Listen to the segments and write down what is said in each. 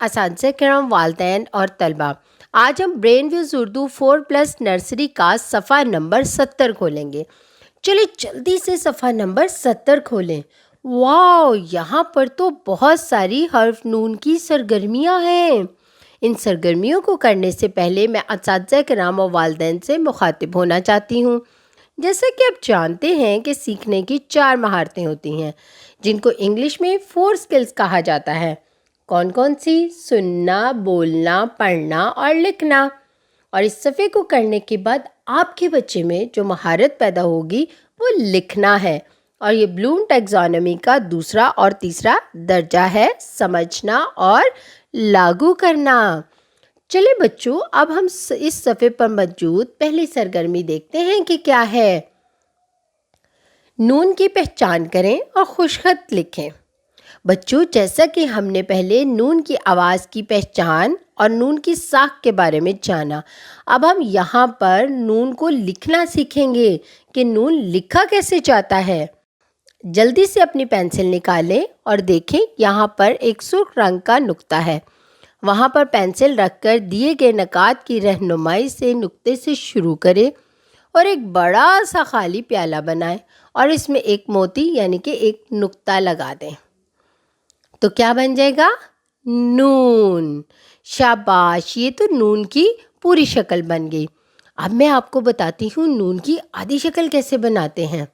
اساتذہ کرام، والدین اور طلباء۔ آج ہم برین ویوز اردو 4+ نرسری کا صفحہ نمبر 70 کھولیں گے۔ چلے جلدی سے صفحہ نمبر 70 کھولیں۔ واو، یہاں پر تو بہت ساری حرف نون کی سرگرمیاں ہیں۔ ان سرگرمیوں کو کرنے سے پہلے میں اساتذہ کرام اور والدین سے مخاطب ہونا چاہتی ہوں۔ جیسا کہ آپ جانتے ہیں کہ سیکھنے کی 4 مہارتیں ہوتی ہیں جن کو انگلش میں 4 سکلز کہا جاتا ہے۔ کون کون سی؟ سننا، بولنا، پڑھنا اور لکھنا۔ اور اس صفحے کو کرنے کے بعد آپ کے بچے میں جو مہارت پیدا ہوگی وہ لکھنا ہے، اور یہ بلوم ٹیکزانومی کا دوسرا اور تیسرا درجہ ہے، سمجھنا اور لاگو کرنا۔ چلے بچوں، اب ہم اس صفحے پر موجود پہلی سرگرمی دیکھتے ہیں کہ کیا ہے۔ نون کی پہچان کریں اور خوش خط لکھیں۔ بچوں، جیسا کہ ہم نے پہلے نون کی آواز کی پہچان اور نون کی ساخت کے بارے میں جانا، اب ہم یہاں پر نون کو لکھنا سیکھیں گے کہ نون لکھا کیسے جاتا ہے۔ جلدی سے اپنی پینسل نکالیں اور دیکھیں یہاں پر ایک سرخ رنگ کا نقطہ ہے۔ وہاں پر پینسل رکھ کر دیے گئے نکات کی رہنمائی سے نقطے سے شروع کریں اور ایک بڑا سا خالی پیالہ بنائیں اور اس میں ایک موتی یعنی کہ ایک نقطہ لگا دیں۔ تو کیا بن جائے گا؟ نون۔ شاباش، یہ تو نون کی پوری شکل بن گئی۔ اب میں آپ کو بتاتی ہوں نون کی آدھی شکل کیسے بناتے ہیں۔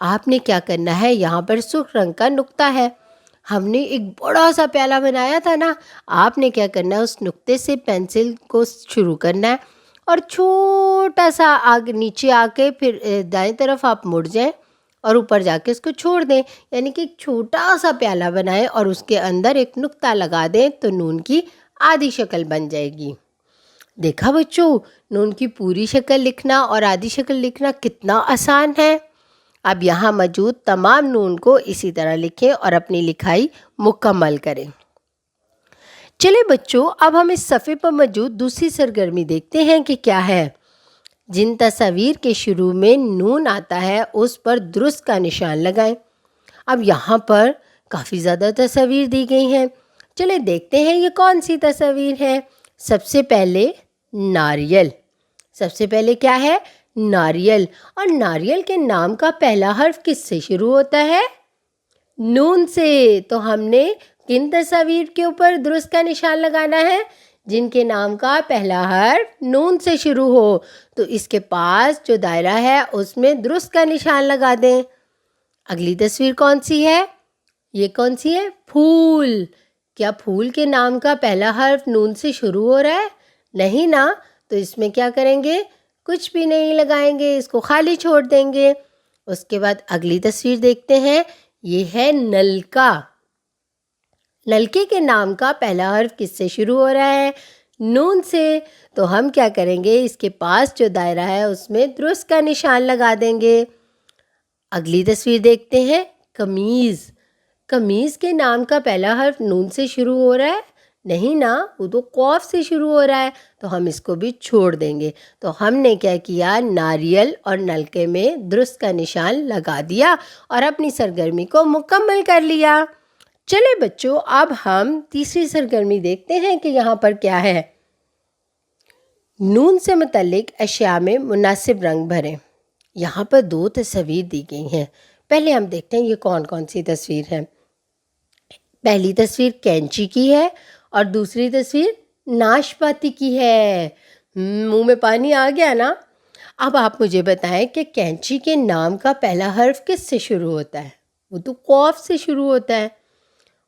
آپ نے کیا کرنا ہے، یہاں پر سرخ رنگ کا نقطہ ہے، ہم نے ایک بڑا سا پیالہ بنایا تھا نا، آپ نے کیا کرنا ہے، اس نقطے سے پینسل کو شروع کرنا ہے اور چھوٹا سا آگے نیچے آ کے پھر دائیں طرف آپ مڑ جائیں اور اوپر جا کے اس کو چھوڑ دیں، یعنی کہ ایک چھوٹا سا پیالہ بنائیں اور اس کے اندر ایک نقطہ لگا دیں تو نون کی آدھی شکل بن جائے گی۔ دیکھا بچوں، نون کی پوری شکل لکھنا اور آدھی شکل لکھنا کتنا آسان ہے۔ اب یہاں موجود تمام نون کو اسی طرح لکھیں اور اپنی لکھائی مکمل کریں۔ چلے بچوں، اب ہم اس صفحے پر موجود دوسری سرگرمی دیکھتے ہیں کہ کیا ہے۔ جن تصاویر کے شروع میں نون آتا ہے اس پر درست کا نشان لگائیں۔ اب یہاں پر کافی زیادہ تصاویر دی گئی ہیں، چلے دیکھتے ہیں یہ کون سی تصاویر ہے۔ سب سے پہلے ناریل۔ سب سے پہلے کیا ہے؟ ناریل۔ اور ناریل کے نام کا پہلا حرف کس سے شروع ہوتا ہے؟ نون سے۔ تو ہم نے کن تصاویر کے اوپر درست کا نشان لگانا ہے؟ جن کے نام کا پہلا حرف نون سے شروع ہو، تو اس کے پاس جو دائرہ ہے اس میں درست کا نشان لگا دیں۔ اگلی تصویر کون سی ہے؟ یہ کون سی ہے؟ پھول۔ کیا پھول کے نام کا پہلا حرف نون سے شروع ہو رہا ہے؟ نہیں نا، تو اس میں کیا کریں گے؟ کچھ بھی نہیں لگائیں گے، اس کو خالی چھوڑ دیں گے۔ اس کے بعد اگلی تصویر دیکھتے ہیں، یہ ہے نلکا۔ نلکے کے نام کا پہلا حرف کس سے شروع ہو رہا ہے؟ نون سے۔ تو ہم کیا کریں گے، اس کے پاس جو دائرہ ہے اس میں درست کا نشان لگا دیں گے۔ اگلی تصویر دیکھتے ہیں، قمیض۔ قمیض کے نام کا پہلا حرف نون سے شروع ہو رہا ہے؟ نہیں نا، وہ تو قاف سے شروع ہو رہا ہے، تو ہم اس کو بھی چھوڑ دیں گے۔ تو ہم نے کیا کیا، ناریل اور نلکے میں درست کا نشان لگا دیا اور اپنی سرگرمی کو مکمل کر لیا۔ چلے بچوں، اب ہم تیسری سرگرمی دیکھتے ہیں کہ یہاں پر کیا ہے۔ نون سے متعلق اشیاء میں مناسب رنگ بھریں۔ یہاں پر 2 تصاویر دی گئی ہیں، پہلے ہم دیکھتے ہیں یہ کون کون سی تصویر ہے۔ پہلی تصویر کینچی کی ہے اور دوسری تصویر ناشپاتی کی ہے۔ منہ میں پانی آ گیا نا؟ اب آپ مجھے بتائیں کہ کینچی کے نام کا پہلا حرف کس سے شروع ہوتا ہے؟ وہ تو قاف سے شروع ہوتا ہے۔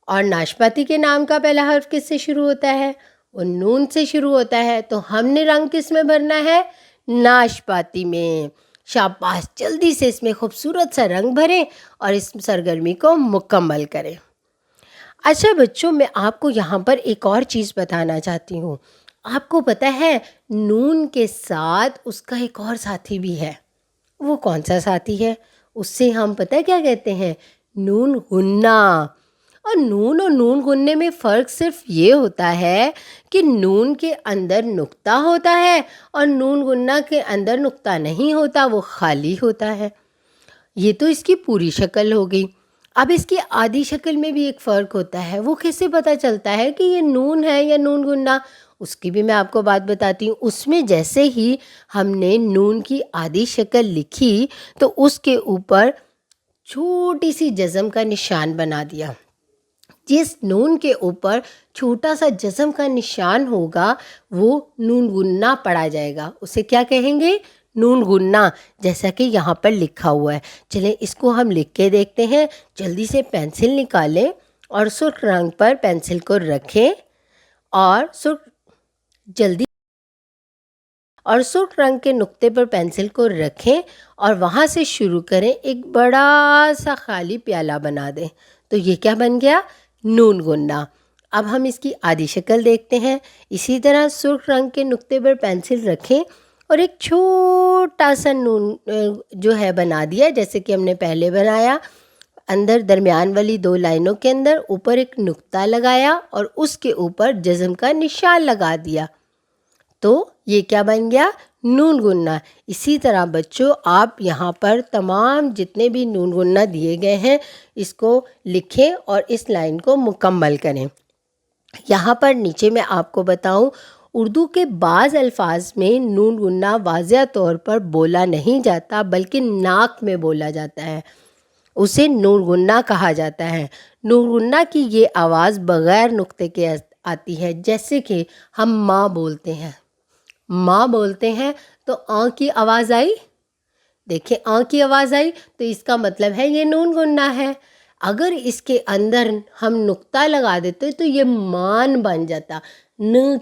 اور ناشپاتی کے نام کا پہلا حرف کس سے شروع ہوتا ہے؟ وہ نون سے شروع ہوتا ہے۔ تو ہم نے رنگ کس میں بھرنا ہے؟ ناشپاتی میں۔ شاباش، جلدی سے اس میں خوبصورت سا رنگ بھریں اور اس سرگرمی کو مکمل کریں۔ اچھا بچوں، میں آپ کو یہاں پر ایک اور چیز بتانا چاہتی ہوں۔ آپ کو پتہ ہے نون کے ساتھ اس کا ایک اور ساتھی بھی ہے۔ وہ کون سا ساتھی ہے؟ اس سے ہم پتہ کیا کہتے ہیں؟ نون غنہ۔ اور نون غننے میں فرق صرف یہ ہوتا ہے کہ نون کے اندر نقطہ ہوتا ہے اور نون غنہ کے اندر نقطہ نہیں ہوتا، وہ خالی ہوتا ہے۔ یہ تو اس کی پوری شکل ہو گئی۔ اب اس کی آدھی شکل میں بھی ایک فرق ہوتا ہے. وہ کیسے پتہ چلتا ہے کہ یہ نون ہے یا نون گنا؟ اس کی بھی میں آپ کو بات بتاتی ہوں. اس میں جیسے ہی ہم نے نون کی آدھی شکل لکھی تو اس کے اوپر چھوٹی سی جزم کا نشان بنا دیا. جس نون کے اوپر چھوٹا سا جزم کا نشان ہوگا وہ نون گنا پڑھا جائے گا. اسے کیا کہیں گے؟ نون گنا، جیسا کہ یہاں پر لکھا ہوا ہے. چلیں اس کو ہم لکھ کے دیکھتے ہیں. جلدی سے پینسل نکالیں اور سرخ رنگ پر پینسل کو رکھیں اور سرخ رنگ کے نقطے پر پینسل کو رکھیں اور وہاں سے شروع کریں. ایک بڑا سا خالی پیالہ بنا دیں. تو یہ کیا بن گیا؟ نون گنا. اب ہم اس کی آدھی شکل دیکھتے ہیں. اسی طرح سرخ رنگ کے نقطے پر پینسل رکھیں اور ایک چھوٹا سا نون جو ہے بنا دیا جیسے کہ ہم نے پہلے بنایا. اندر درمیان والی 2 لائنوں کے اندر اوپر ایک نقطہ لگایا اور اس کے اوپر جزم کا نشان لگا دیا. تو یہ کیا بن گیا؟ نون گنا. اسی طرح بچوں آپ یہاں پر تمام جتنے بھی نون گنا دیے گئے ہیں اس کو لکھیں اور اس لائن کو مکمل کریں. یہاں پر نیچے میں آپ کو بتاؤں، اردو کے بعض الفاظ میں نون گنا واضح طور پر بولا نہیں جاتا بلکہ ناک میں بولا جاتا ہے. اسے نون گنا کہا جاتا ہے. نون گنا کی یہ آواز بغیر نقطے کے آتی ہے. جیسے کہ ہم ماں بولتے ہیں، ماں بولتے ہیں تو کی آواز آئی. دیکھیں کی آواز آئی تو اس کا مطلب ہے یہ نون گنا ہے. اگر اس کے اندر ہم نقطہ لگا دیتے تو یہ مان بن جاتا،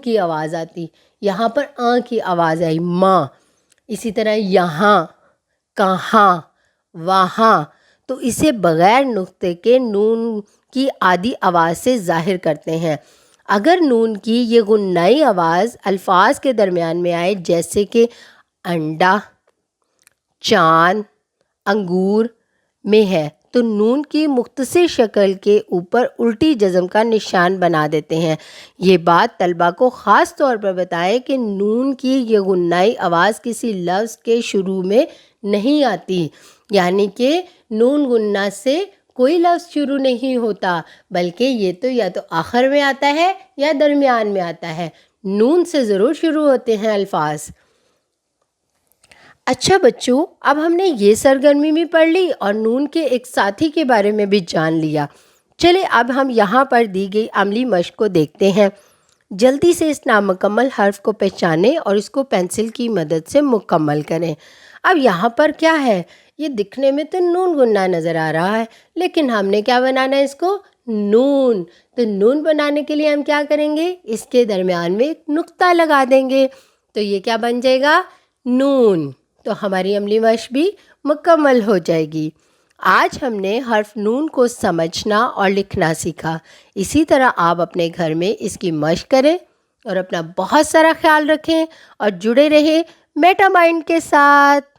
کی آواز آتی. یہاں پر کی آواز آئی، ماں. اسی طرح یہاں، کہاں، وہاں. تو اسے بغیر نقطے کے نون کی آدھی آواز سے ظاہر کرتے ہیں. اگر نون کی یہ غنائی آواز الفاظ کے درمیان میں آئے جیسے کہ انڈا، چاند، انگور میں ہے تو نون کی مختصر شکل کے اوپر الٹی جزم کا نشان بنا دیتے ہیں. یہ بات طلبہ کو خاص طور پر بتائیں کہ نون کی یہ غنائی آواز کسی لفظ کے شروع میں نہیں آتی. یعنی کہ نون گنا سے کوئی لفظ شروع نہیں ہوتا بلکہ یہ تو یا تو آخر میں آتا ہے یا درمیان میں آتا ہے. نون سے ضرور شروع ہوتے ہیں الفاظ. اچھا بچوں، اب ہم نے یہ سرگرمی بھی پڑھ لی اور نون کے ایک ساتھی کے بارے میں بھی جان لیا. چلے اب ہم یہاں پر دی گئی عملی مشق کو دیکھتے ہیں. جلدی سے اس نامکمل حرف کو پہچانیں اور اس کو پینسل کی مدد سے مکمل کریں. اب یہاں پر کیا ہے؟ یہ دکھنے میں تو نون گنا نظر آ رہا ہے لیکن ہم نے کیا بنانا ہے اس کو؟ نون. تو نون بنانے کے لیے ہم کیا کریں گے؟ اس کے درمیان میں ایک نقطہ لگا دیں گے تو یہ کیا بن جائے گا؟ نون. تو ہماری عملی مشق بھی مکمل ہو جائے گی. آج ہم نے حرف نون کو سمجھنا اور لکھنا سیکھا. اسی طرح آپ اپنے گھر میں اس کی مشق کریں اور اپنا بہت سارا خیال رکھیں اور جڑے رہیں میٹا مائنڈ کے ساتھ.